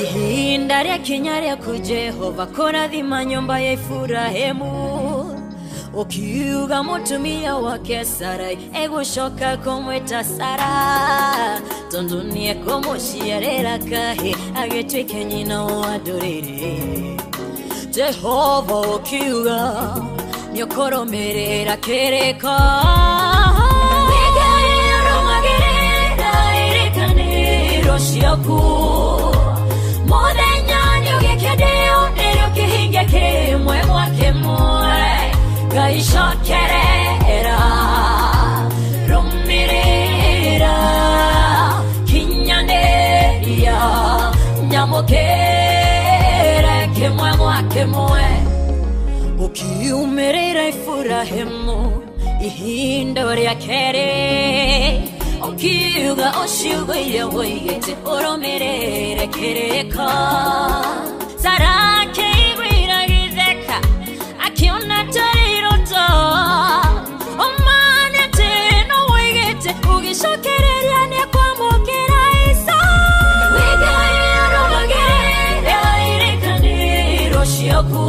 Ihinda rya kinyaria ku Jehova korathima nyumba ya Efurahemu ukiuga mutumia wake Sarai egushoka kumwita Sara tondu niekumuciarira kahi agitwike nyina wa nduriri Jehova ukiuga niukoromerera kiriko Roshiaku Modenya ugekedeo nero kihinge kimwe mwakemwe gaishokerera rumirira kinyaneria nyamukere kimwe mwakemwe ukiumerera Efurahemu ihinda rya kere Okiuga oshugo ile woigete oromerere kereka Sarake igwira githeka akiona tariroto Omane teno woigete ugishokereria ne kwamukira Isa Wigaye aromagere airekane Roshiaku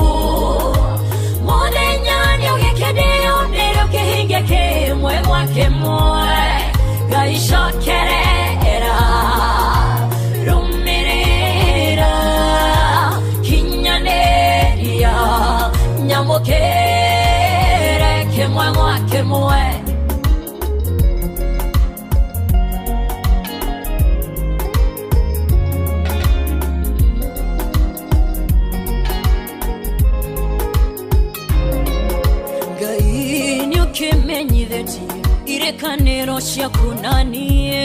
Modenyani ugekedeo nero kehinge kemwe mwakemwe Gaishokerera rumirira kinyaneria nyamukere kimwe mwakemwe Gaini ukimenyitheti irekaniro ciakunanie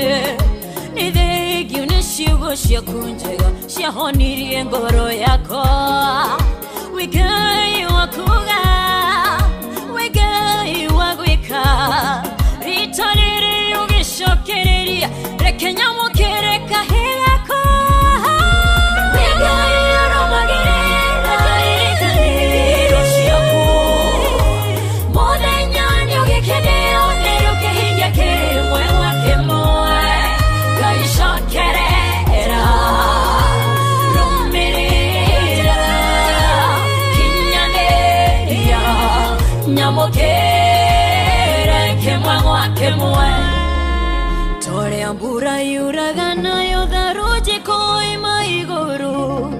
nithegio nĩ ciugo ciaku njega ciahonirie ngoro yakwa Wigai wakuga Wigai wagwika rita rĩrĩ ũgĩcokereria reke nyamũkĩre kahĩ gakwa Wigai aromagĩrĩra irekaniro ciaku Mũthenya nĩũgĩkeneo Nyamukere kimwe mwakemwe Torea mbura yuragana yotharuji koima iguru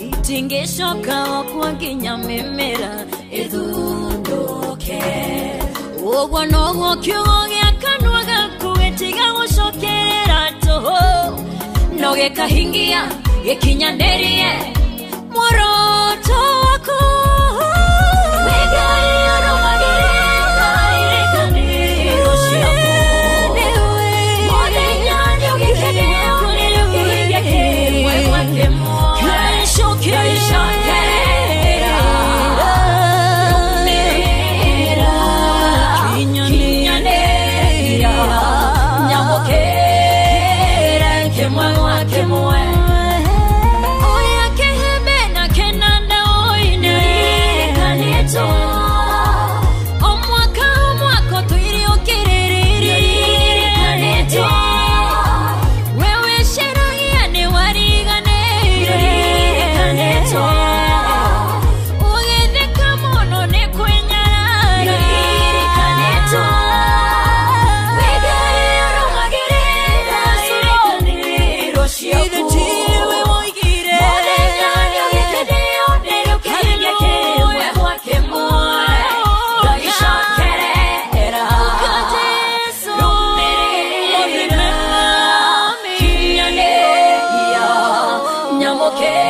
Itingishoka wakwa nginya mimera ithunduke Ogwa noguo kiugo gia kanua gaku gitiga gucokerera toho No gikahingia gikinyanĩrie muoroto waku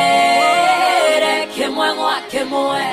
Nyamukere kimwe mwakemwe